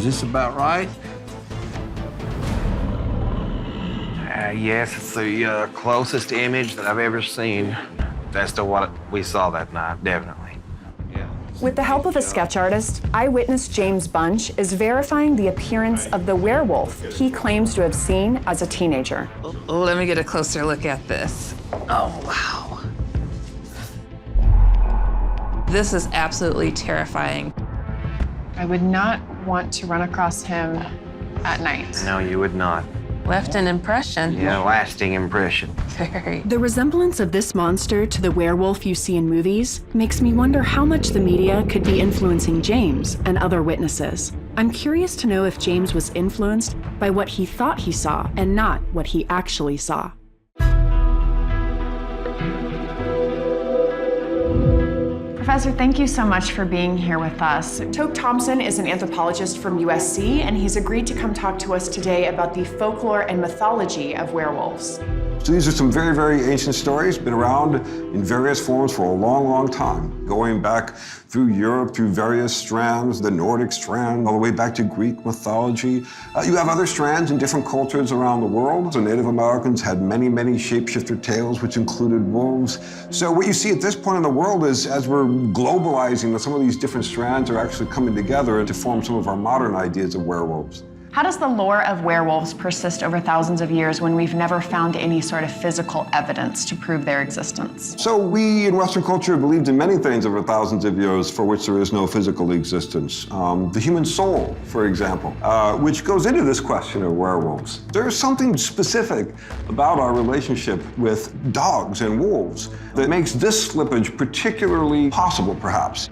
this about right? Yes, it's the closest image that I've ever seen as to what we saw that night, definitely. Yeah. With the help of a sketch artist, eyewitness James Bunch is verifying the appearance of the werewolf he claims to have seen as a teenager. Let me get a closer look at this. Oh, wow. This is absolutely terrifying. I would not want to run across him at night. No, you would not. Left an impression. Yeah, lasting impression. Very. The resemblance of this monster to the werewolf you see in movies makes me wonder how much the media could be influencing James and other witnesses. I'm curious to know if James was influenced by what he thought he saw and not what he actually saw. Professor, thank you so much for being here with us. Toke Thompson is an anthropologist from USC, and he's agreed to come talk to us today about the folklore and mythology of werewolves. So these are some very, very ancient stories, been around in various forms for a long, long time, going back through Europe, through various strands, the Nordic strand, all the way back to Greek mythology. You have other strands in different cultures around the world. So Native Americans had many, many shapeshifter tales, which included wolves. So what you see at this point in the world is, as we're globalizing, that some of these different strands are actually coming together to form some of our modern ideas of werewolves. How does the lore of werewolves persist over thousands of years when we've never found any sort of physical evidence to prove their existence? So we in Western culture believed in many things over thousands of years for which there is no physical existence. The human soul, for example, which goes into this question of werewolves. There's something specific about our relationship with dogs and wolves that makes this slippage particularly possible, perhaps.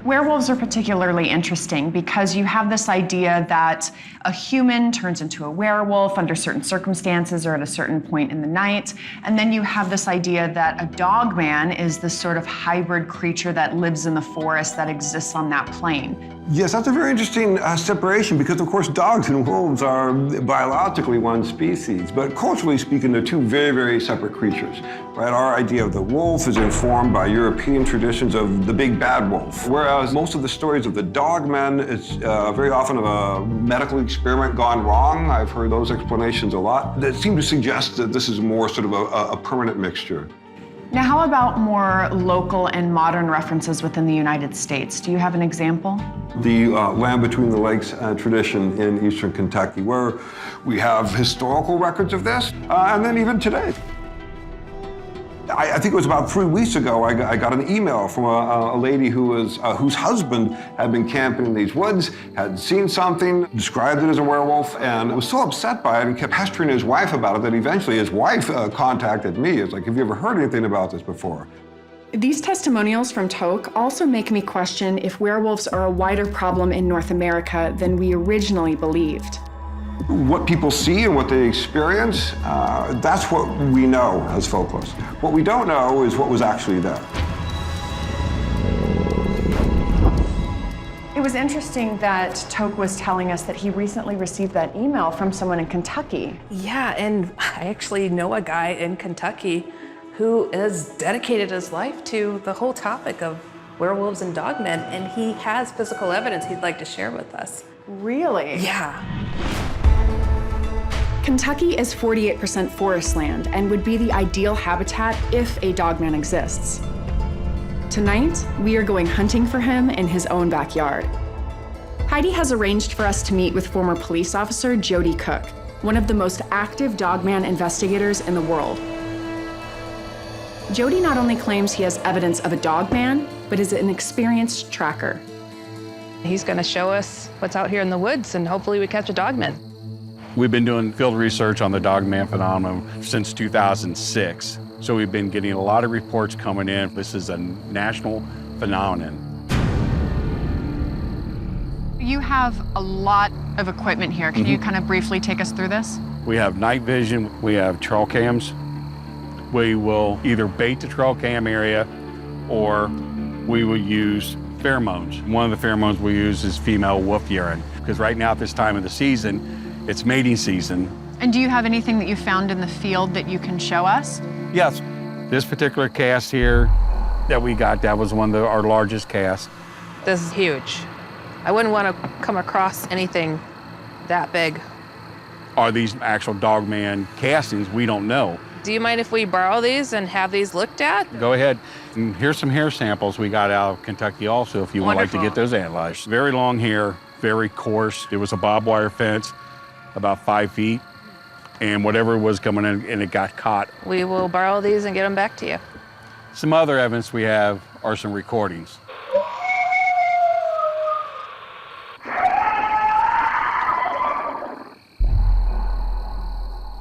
Werewolves are particularly interesting because you have this idea that a human turns into a werewolf under certain circumstances or at a certain point in the night. And then you have this idea that a dog man is this sort of hybrid creature that lives in the forest that exists on that plane. Yes, that's a very interesting separation because, of course, dogs and wolves are biologically one species, but culturally speaking, they're two very, very separate creatures, right? Our idea of the wolf is informed by European traditions of the big bad wolf, whereas most of the stories of the dogmen, it's very often of a medical experiment gone wrong. I've heard those explanations a lot that seem to suggest that this is more sort of a permanent mixture. Now, how about more local and modern references within the United States? Do you have an example? The Land Between the Lakes tradition in eastern Kentucky, where we have historical records of this, and then even today. I think it was about 3 weeks ago, I got an email from a lady whose husband had been camping in these woods, had seen something, described it as a werewolf, and was so upset by it and kept pestering his wife about it that eventually his wife contacted me. It's like, have you ever heard anything about this before? These testimonials from Toke also make me question if werewolves are a wider problem in North America than we originally believed. What people see and what they experience, that's what we know as folklorists. What we don't know is what was actually there. It was interesting that Toke was telling us that he recently received that email from someone in Kentucky. Yeah, and I actually know a guy in Kentucky who has dedicated his life to the whole topic of werewolves and dogmen, and he has physical evidence he'd like to share with us. Really? Yeah. Kentucky is 48% forest land and would be the ideal habitat if a dogman exists. Tonight, we are going hunting for him in his own backyard. Heidi has arranged for us to meet with former police officer Jody Cook, one of the most active dogman investigators in the world. Jody not only claims he has evidence of a dogman, but is an experienced tracker. He's gonna show us what's out here in the woods, and hopefully we catch a dogman. We've been doing field research on the dogman phenomenon since 2006. So we've been getting a lot of reports coming in. This is a national phenomenon. You have a lot of equipment here. Can you kind of briefly take us through this? We have night vision, we have trail cams. We will either bait the trail cam area or we will use pheromones. One of the pheromones we use is female wolf urine, because right now at this time of the season, it's mating season. And do you have anything that you found in the field that you can show us? Yes, this particular cast here that we got, that was one of our largest casts. This is huge. I wouldn't want to come across anything that big. Are these actual Dogman castings? We don't know. Do you mind if we borrow these and have these looked at? Go ahead. And here's some hair samples we got out of Kentucky also, if you would like to get those analyzed. Very long hair, very coarse. It was a barbed wire fence, about 5 feet, and whatever was coming in, and it got caught. We will borrow these and get them back to you. Some other evidence we have are some recordings.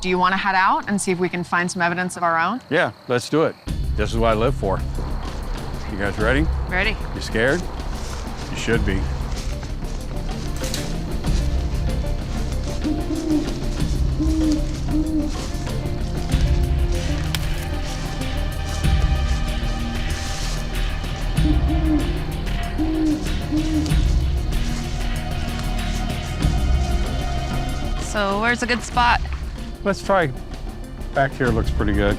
Do you want to head out and see if we can find some evidence of our own? Yeah, let's do it. This is what I live for. You guys ready? Ready? You scared? You should be. So where's a good spot? Let's try. Back here looks pretty good.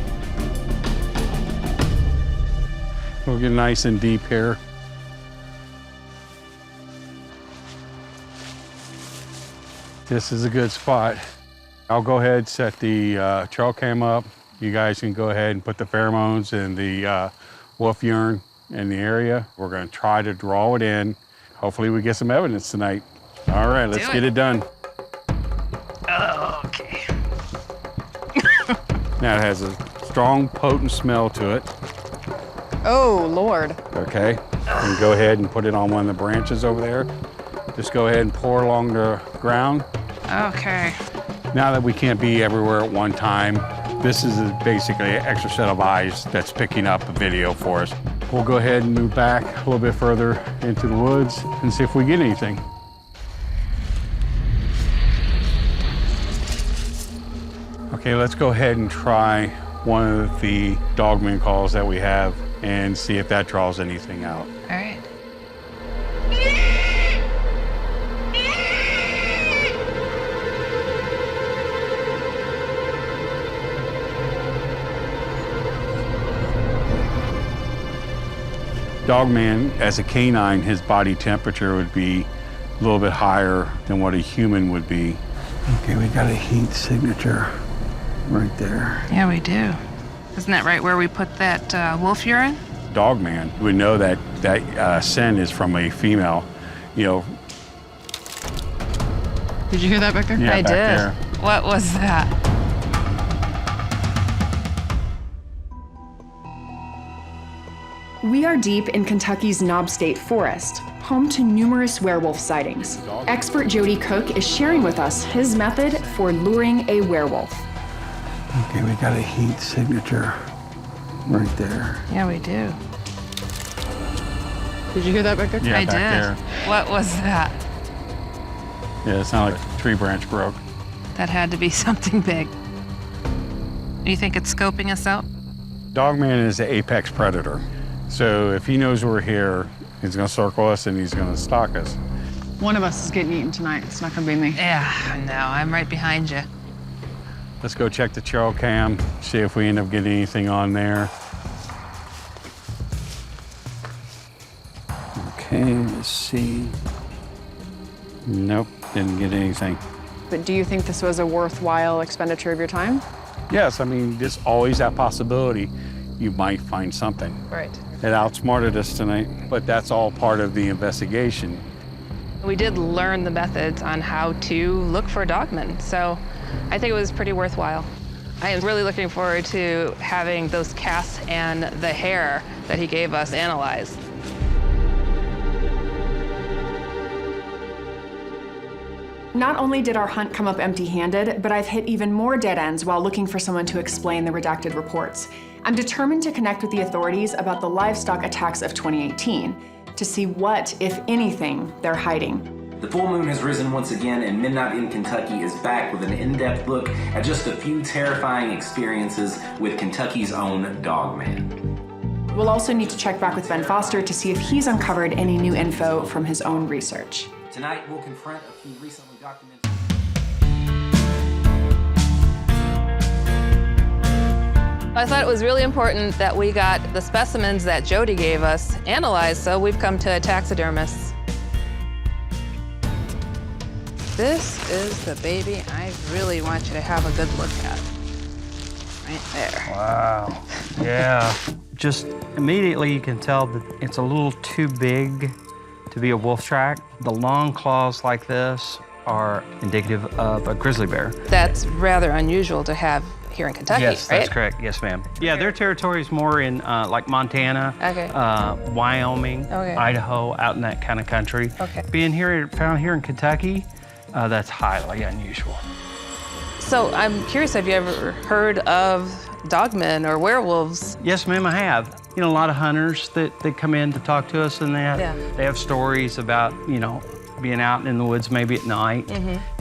We'll get nice and deep here. This is a good spot. I'll go ahead and set the trail cam up. You guys can go ahead and put the pheromones and the wolf urine in the area. We're gonna try to draw it in. Hopefully we get some evidence tonight. All right, let's get it done. Okay. Now it has a strong, potent smell to it. Oh, Lord. Okay, and go ahead and put it on one of the branches over there. Just go ahead and pour along the ground. Okay. Now that we can't be everywhere at one time, this is basically an extra set of eyes that's picking up a video for us. We'll go ahead and move back a little bit further into the woods and see if we get anything. Okay, let's go ahead and try one of the dogman calls that we have and see if that draws anything out. All right. Dogman, as a canine, his body temperature would be a little bit higher than what a human would be. Okay, we got a heat signature right there. Yeah, we do. Isn't that right where we put that wolf urine? Dogman, we know that that scent is from a female. You know. Did you hear that back there? Yeah, I back did. there. What was that? We are deep in Kentucky's Knob State Forest, home to numerous werewolf sightings. Expert Jody Cook is sharing with us his method for luring a werewolf. Okay, we got a heat signature right there. Yeah, we do. Did you hear that back there? Yeah, I back did. there. What was that? Yeah, it sounded like a tree branch broke. That had to be something big. You think it's scoping us out? Dogman is an apex predator. So if he knows we're here, he's gonna circle us and he's gonna stalk us. One of us is getting eaten tonight. It's not gonna be me. Yeah, no, I'm right behind you. Let's go check the trail cam, see if we end up getting anything on there. Okay, let's see. Nope, didn't get anything. But do you think this was a worthwhile expenditure of your time? Yes, I mean, there's always that possibility you might find something. Right. It outsmarted us tonight, but that's all part of the investigation. We did learn the methods on how to look for dogmen, so I think it was pretty worthwhile. I am really looking forward to having those casts and the hair that he gave us analyzed. Not only did our hunt come up empty-handed, but I've hit even more dead ends while looking for someone to explain the redacted reports. I'm determined to connect with the authorities about the livestock attacks of 2018 to see what, if anything, they're hiding. The full moon has risen once again, and Midnight in Kentucky is back with an in-depth look at just a few terrifying experiences with Kentucky's own Dogman. We'll also need to check back with Ben Foster to see if he's uncovered any new info from his own research. Tonight, we'll confront a few recently documented... I thought it was really important that we got the specimens that Jody gave us analyzed, so we've come to a taxidermist. This is the baby I really want you to have a good look at. Right there. Wow. Yeah. Just immediately you can tell that it's a little too big to be a wolf track. The long claws like this are indicative of a grizzly bear. That's rather unusual to have here in Kentucky, Yes, right? that's correct. Yes, ma'am. Yeah, their territory is more in like Montana, Okay. Wyoming, Okay. Idaho, out in that kind of country. Okay. Being found here in Kentucky, that's highly unusual. So I'm curious, have you ever heard of dogmen or werewolves? Yes, ma'am, I have. You know, a lot of hunters that come in to talk to us, and Yeah. they have stories about, you know, being out in the woods maybe at night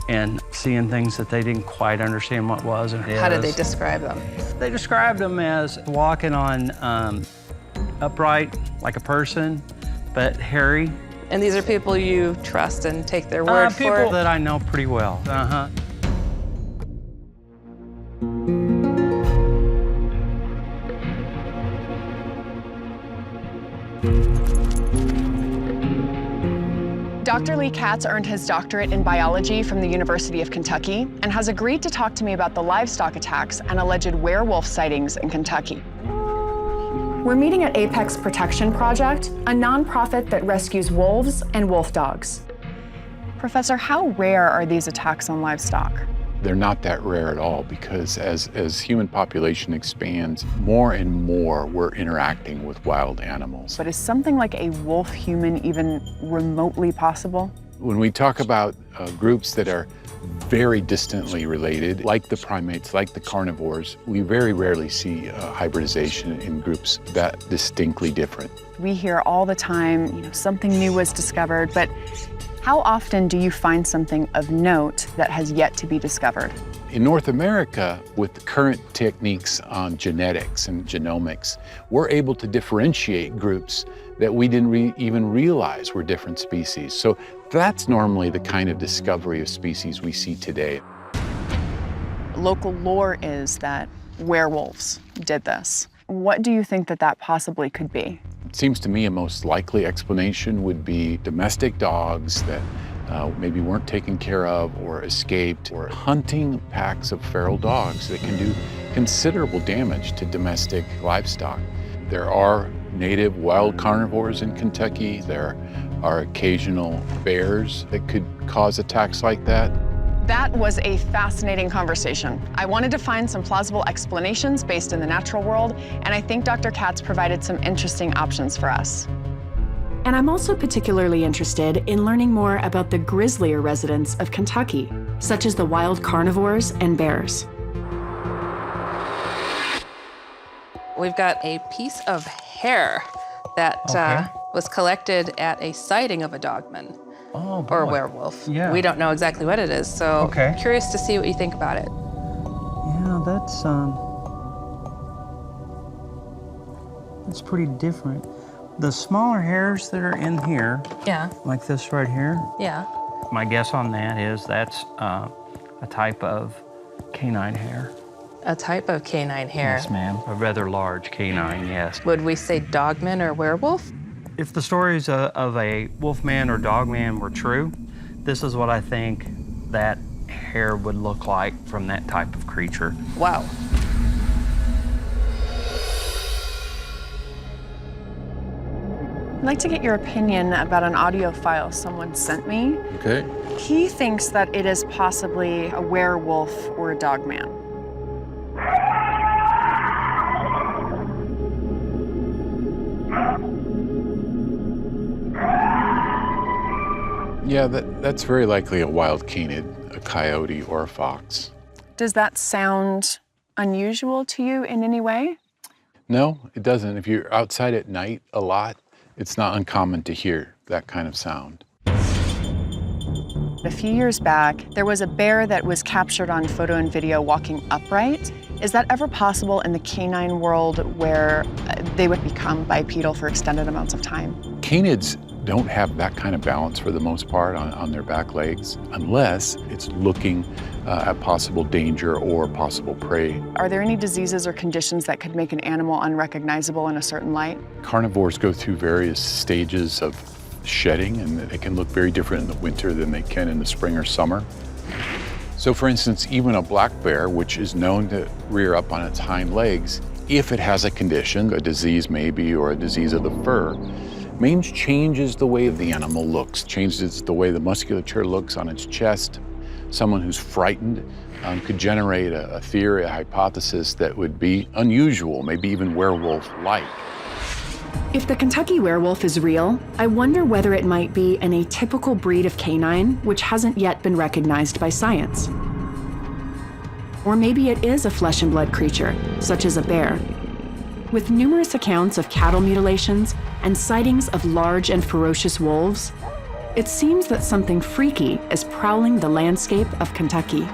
and seeing things that they didn't quite understand what was and How did they is. describe them? They described them as walking on upright like a person, but hairy. And these are people you trust and take their word for People it? that I know pretty well. Dr. Lee Katz earned his doctorate in biology from the University of Kentucky and has agreed to talk to me about the livestock attacks and alleged werewolf sightings in Kentucky. We're meeting at Apex Protection Project, a nonprofit that rescues wolves and wolf dogs. Professor, how rare are these attacks on livestock? They're not that rare at all because as human population expands, more and more we're interacting with wild animals. But is something like a wolf-human even remotely possible? When we talk about groups that are very distantly related, like the primates, like the carnivores, we very rarely see hybridization in groups that distinctly different. We hear all the time, you know, something new was discovered, but how often do you find something of note that has yet to be discovered? In North America, with the current techniques on genetics and genomics, we're able to differentiate groups that we didn't even realize were different species. So that's normally the kind of discovery of species we see today. Local lore is that werewolves did this. What do you think that that possibly could be? It seems to me a most likely explanation would be domestic dogs that maybe weren't taken care of or escaped, or hunting packs of feral dogs that can do considerable damage to domestic livestock. There are native wild carnivores in Kentucky. There are occasional bears that could cause attacks like that. That was a fascinating conversation. I wanted to find some plausible explanations based in the natural world, and I think Dr. Katz provided some interesting options for us. And I'm also particularly interested in learning more about the grislier residents of Kentucky, such as the wild carnivores and bears. We've got a piece of hair that was collected at a sighting of a dogman. Or a werewolf. Yeah. We don't know exactly what it is, so curious to see what you think about it. Yeah, that's pretty different. The smaller hairs that are in here, Yeah. like this right here, Yeah. my guess on that is that's a type of canine hair. A type of canine hair. Yes, ma'am. A rather large canine, yes. Would we say dogman or werewolf? If the stories of a wolfman or dogman were true, this is what I think that hair would look like from that type of creature. Wow. I'd like to get your opinion about an audio file someone sent me. Okay. He thinks that it is possibly a werewolf or a dogman. Yeah, that's very likely a wild canid, a coyote, or a fox. Does that sound unusual to you in any way? No, it doesn't. If you're outside at night a lot, it's not uncommon to hear that kind of sound. A few years back, there was a bear that was captured on photo and video walking upright. Is that ever possible in the canine world where they would become bipedal for extended amounts of time? Canids don't have that kind of balance for the most part on their back legs, unless it's looking at possible danger or possible prey. Are there any diseases or conditions that could make an animal unrecognizable in a certain light? Carnivores go through various stages of shedding, and they can look very different in the winter than they can in the spring or summer. So for instance, even a black bear, which is known to rear up on its hind legs, if it has a condition, a disease maybe, or a disease of the fur, mange changes the way the animal looks, changes the way the musculature looks on its chest. Someone who's frightened could generate a theory, a hypothesis that would be unusual, maybe even werewolf-like. If the Kentucky werewolf is real, I wonder whether it might be an atypical breed of canine which hasn't yet been recognized by science. Or maybe it is a flesh and blood creature, such as a bear. With numerous accounts of cattle mutilations and sightings of large and ferocious wolves, it seems that something freaky is prowling the landscape of Kentucky.